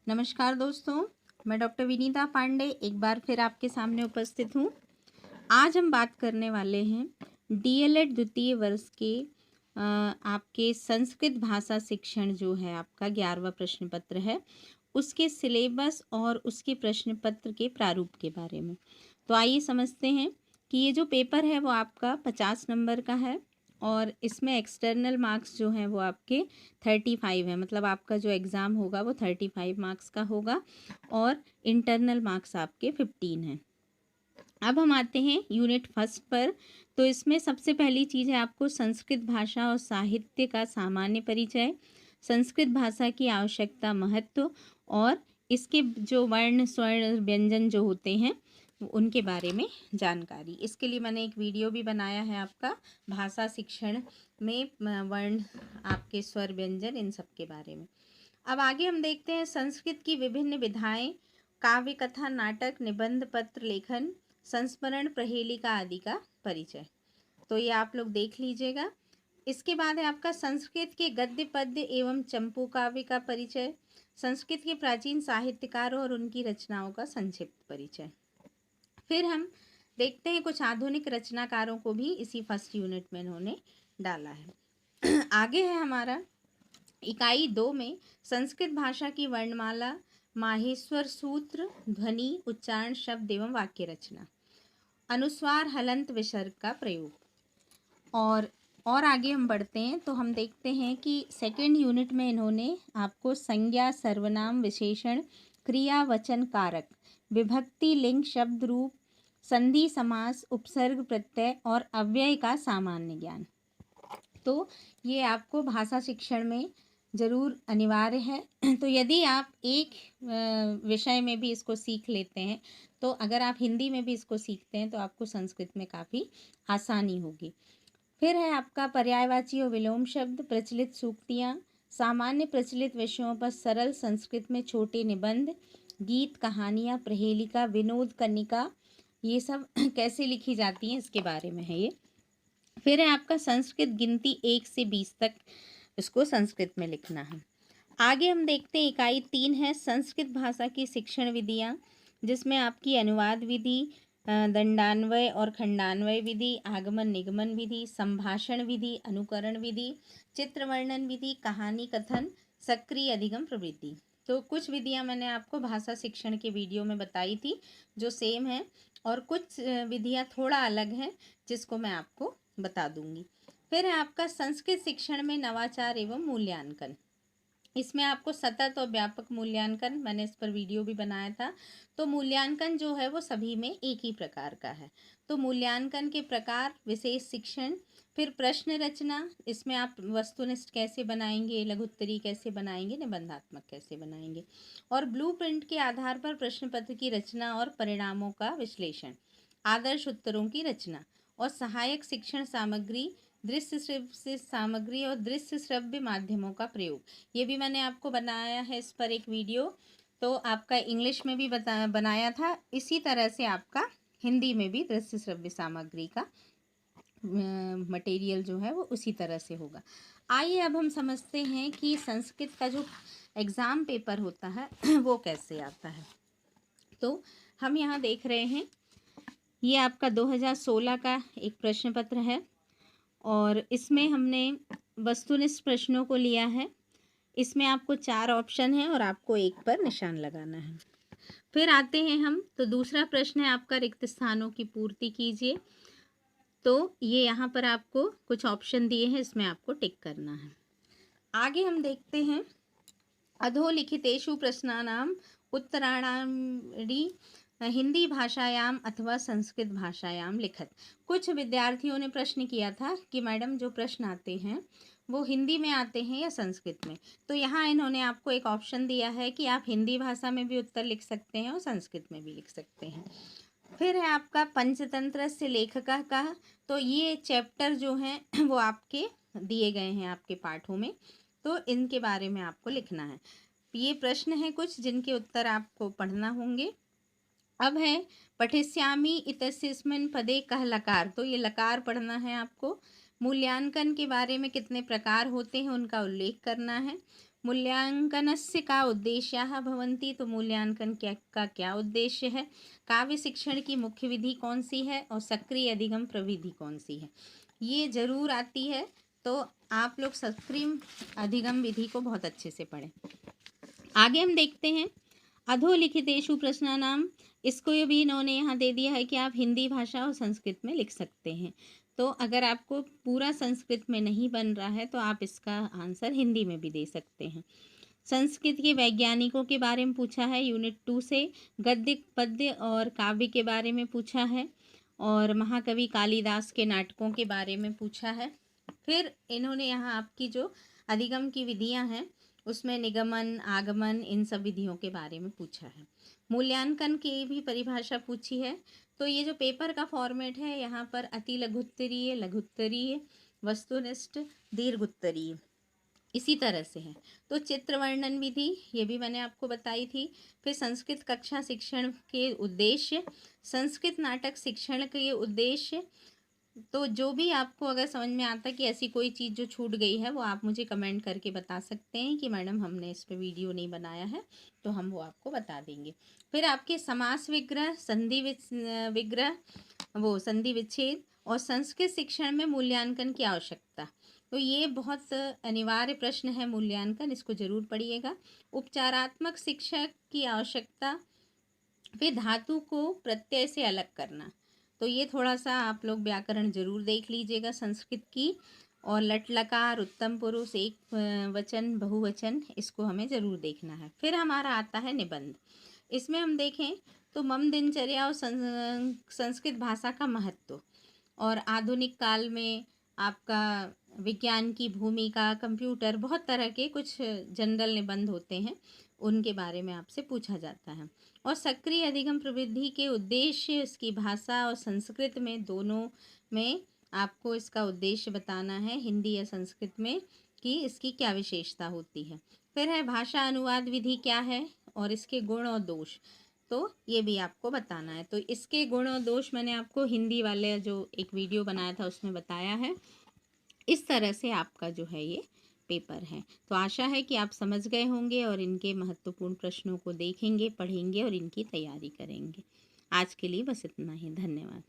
नमस्कार दोस्तों, मैं डॉक्टर विनीता पांडे एक बार फिर आपके सामने उपस्थित हूँ। आज हम बात करने वाले हैं डीएलएड द्वितीय वर्ष के आपके संस्कृत भाषा शिक्षण जो है आपका 11वां प्रश्न पत्र है, उसके सिलेबस और उसके प्रश्न पत्र के प्रारूप के बारे में। तो आइए समझते हैं कि ये जो पेपर है वो आपका 50 नंबर का है और इसमें एक्सटर्नल मार्क्स जो हैं वो आपके 35 है। मतलब आपका जो एग्ज़ाम होगा वो 35 मार्क्स का होगा और इंटरनल मार्क्स आपके 15 हैं। अब हम आते हैं यूनिट फर्स्ट पर। तो इसमें सबसे पहली चीज़ है आपको संस्कृत भाषा और साहित्य का सामान्य परिचय, संस्कृत भाषा की आवश्यकता, महत्व और इसके जो वर्ण स्वर्ण व्यंजन जो होते हैं उनके बारे में जानकारी। इसके लिए मैंने एक वीडियो भी बनाया है आपका भाषा शिक्षण में वर्ण आपके स्वर व्यंजन इन सब के बारे में। अब आगे हम देखते हैं संस्कृत की विभिन्न विधाएं, काव्य कथा, नाटक, निबंध, पत्र लेखन, संस्मरण, प्रहेलिका आदि का परिचय। तो ये आप लोग देख लीजिएगा। इसके बाद है आपका संस्कृत के गद्य पद्य एवं चंपू काव्य का परिचय, संस्कृत के प्राचीन साहित्यकारों और उनकी रचनाओं का संक्षिप्त परिचय। फिर हम देखते हैं कुछ आधुनिक रचनाकारों को भी इसी फर्स्ट यूनिट में इन्होंने डाला है। आगे है हमारा इकाई 2 में संस्कृत भाषा की वर्णमाला, माहेश्वर सूत्र, ध्वनि, उच्चारण, शब्द एवं वाक्य रचना, अनुस्वार, हलंत, विसर्ग का प्रयोग। और आगे हम बढ़ते हैं तो हम देखते हैं कि सेकेंड यूनिट में इन्होंने आपको संज्ञा, सर्वनाम, विशेषण, क्रिया, वचन, कारक, विभक्ति, लिंग, शब्द, रूप, संधि, समास, उपसर्ग, प्रत्यय और अव्यय का सामान्य ज्ञान। तो ये आपको भाषा शिक्षण में ज़रूर अनिवार्य है। तो यदि आप एक विषय में भी इसको सीख लेते हैं तो अगर आप हिंदी में भी इसको सीखते हैं तो आपको संस्कृत में काफ़ी आसानी होगी। फिर है आपका पर्यायवाची और विलोम शब्द, प्रचलित सूक्तियाँ, सामान्य प्रचलित विषयों पर सरल संस्कृत में छोटे निबंध, गीत, कहानियाँ, प्रहेलिका, विनोद कनिका, ये सब कैसे लिखी जाती हैं इसके बारे में है ये। फिर है आपका संस्कृत गिनती 1 से 20 तक, इसको संस्कृत में लिखना है। आगे हम देखते हैं इकाई 3 है संस्कृत भाषा की शिक्षण विधियाँ, जिसमें आपकी अनुवाद विधि, दंडान्वय और खंडान्वय विधि, आगमन निगमन विधि, संभाषण विधि, अनुकरण विधि, चित्र वर्णन विधि, कहानी कथन, सक्रिय अधिगम प्रवृत्ति। तो कुछ विधियां मैंने आपको भाषा शिक्षण के वीडियो में बताई थी जो सेम है और कुछ विधियां थोड़ा अलग हैं जिसको मैं आपको बता दूंगी। फिर है आपका संस्कृत शिक्षण में नवाचार एवं मूल्यांकन। इसमें आपको सतत और व्यापक मूल्यांकन, मैंने इस पर वीडियो भी बनाया था। तो मूल्यांकन जो है वो सभी में एक ही प्रकार का है। तो मूल्यांकन के प्रकार, विशेष शिक्षण, फिर प्रश्न रचना, इसमें आप वस्तुनिष्ठ कैसे बनाएंगे, लघुत्तरी कैसे बनाएंगे, निबंधात्मक कैसे बनाएंगे, और ब्लूप्रिंट के आधार पर प्रश्न पत्र की रचना और परिणामों का विश्लेषण, आदर्श उत्तरों की रचना और सहायक शिक्षण सामग्री, दृश्य श्रव्य सामग्री और दृश्य श्रव्य माध्यमों का प्रयोग। ये भी मैंने आपको बनाया है इस पर एक वीडियो। तो आपका इंग्लिश में भी बनाया था, इसी तरह से आपका हिंदी में भी दृश्य श्रव्य सामग्री का मटेरियल जो है वो उसी तरह से होगा। आइए अब हम समझते हैं कि संस्कृत का जो एग्ज़ाम पेपर होता है वो कैसे आता है। तो हम यहाँ देख रहे हैं ये आपका 2016 का एक प्रश्न पत्र है और इसमें हमने वस्तुनिष्ठ प्रश्नों को लिया है। इसमें आपको 4 ऑप्शन है और आपको एक पर निशान लगाना है। फिर आते हैं हम, तो दूसरा प्रश्न है आपका रिक्त स्थानों की पूर्ति कीजिए। तो ये यहाँ पर आपको कुछ ऑप्शन दिए हैं, इसमें आपको टिक करना है। आगे हम देखते हैं अधोलिखितेषु प्रश्नानाम उत्तराणानि हिंदी भाषायाम अथवा संस्कृत भाषायाम लिखत। कुछ विद्यार्थियों ने प्रश्न किया था कि मैडम जो प्रश्न आते हैं वो हिंदी में आते हैं या संस्कृत में। तो यहाँ इन्होंने आपको एक ऑप्शन दिया है कि आप हिंदी भाषा में भी उत्तर लिख सकते हैं और संस्कृत में भी लिख सकते हैं। फिर है आपका पंचतंत्र से लेखकः का। तो ये चैप्टर जो हैं वो आपके दिए गए हैं आपके पाठों में, तो इनके बारे में आपको लिखना है। ये प्रश्न हैं कुछ जिनके उत्तर आपको पढ़ना होंगे। अब है पठिष्यामि इत्यस्मिन् पदे कः लकार। तो ये लकार पढ़ना है आपको। मूल्यांकन के बारे में कितने प्रकार होते हैं उनका उल्लेख करना है। मूल्यांकनस्य का उद्देश्याः भवन्ति, तो मूल्यांकन का क्या उद्देश्य है। काव्य शिक्षण की मुख्य विधि कौन सी है और सक्रिय अधिगम प्रविधि कौन सी है, ये जरूर आती है। तो आप लोग सक्रिय अधिगम विधि को बहुत अच्छे से पढ़ें। आगे हम देखते हैं अधोलिखितेषु प्रश्नानाम, इसको ये भी इन्होंने यहाँ दे दिया है कि आप हिंदी भाषा और संस्कृत में लिख सकते हैं। तो अगर आपको पूरा संस्कृत में नहीं बन रहा है तो आप इसका आंसर हिंदी में भी दे सकते हैं। संस्कृत के वैज्ञानिकों के बारे में पूछा है यूनिट 2 से, गद्य पद्य और काव्य के बारे में पूछा है, और महाकवि कालिदास के नाटकों के बारे में पूछा है। फिर इन्होंने यहाँ आपकी जो अधिगम की विधियाँ हैं उसमें निगमन, आगमन, इन सब विधियों के बारे में पूछा है। मूल्यांकन की भी परिभाषा पूछी है। तो ये जो पेपर का फॉर्मेट है यहाँ पर अति लघुत्तरीय, लघुत्तरीय, वस्तुनिष्ठ, दीर्घोत्तरीय, इसी तरह से है। तो चित्र वर्णन विधि ये भी मैंने आपको बताई थी। फिर संस्कृत कक्षा शिक्षण के उद्देश्य, संस्कृत नाटक शिक्षण के उद्देश्य। तो जो भी आपको अगर समझ में आता है कि ऐसी कोई चीज़ जो छूट गई है वो आप मुझे कमेंट करके बता सकते हैं कि मैडम हमने इस पे वीडियो नहीं बनाया है, तो हम वो आपको बता देंगे। फिर आपके समास विग्रह, संधि विग्रह, वो संधि विच्छेद, और संस्कृत शिक्षण में मूल्यांकन की आवश्यकता। तो ये बहुत अनिवार्य प्रश्न है मूल्यांकन, इसको जरूर पढ़िएगा। उपचारात्मक शिक्षा की आवश्यकता। फिर धातु को प्रत्यय से अलग करना, तो ये थोड़ा सा आप लोग व्याकरण जरूर देख लीजिएगा संस्कृत की। और लट लकार, उत्तम पुरुष, एक वचन, बहुवचन, इसको हमें ज़रूर देखना है। फिर हमारा आता है निबंध। इसमें हम देखें तो मम दिनचर्या और संस्कृत भाषा का महत्व, और आधुनिक काल में आपका विज्ञान की भूमिका, कंप्यूटर, बहुत तरह के कुछ जनरल निबंध होते हैं, उनके बारे में आपसे पूछा जाता है। और सक्रिय अधिगम प्रवृत्ति के उद्देश्य, इसकी भाषा और संस्कृत में दोनों में आपको इसका उद्देश्य बताना है, हिंदी या संस्कृत में, कि इसकी क्या विशेषता होती है। फिर है भाषा अनुवाद विधि क्या है और इसके गुण और दोष, तो ये भी आपको बताना है। तो इसके गुण और दोष मैंने आपको हिंदी वाले जो एक वीडियो बनाया था उसमें बताया है। इस तरह से आपका जो है ये पेपर है। तो आशा है कि आप समझ गए होंगे और इनके महत्वपूर्ण प्रश्नों को देखेंगे, पढ़ेंगे और इनकी तैयारी करेंगे। आज के लिए बस इतना ही। धन्यवाद।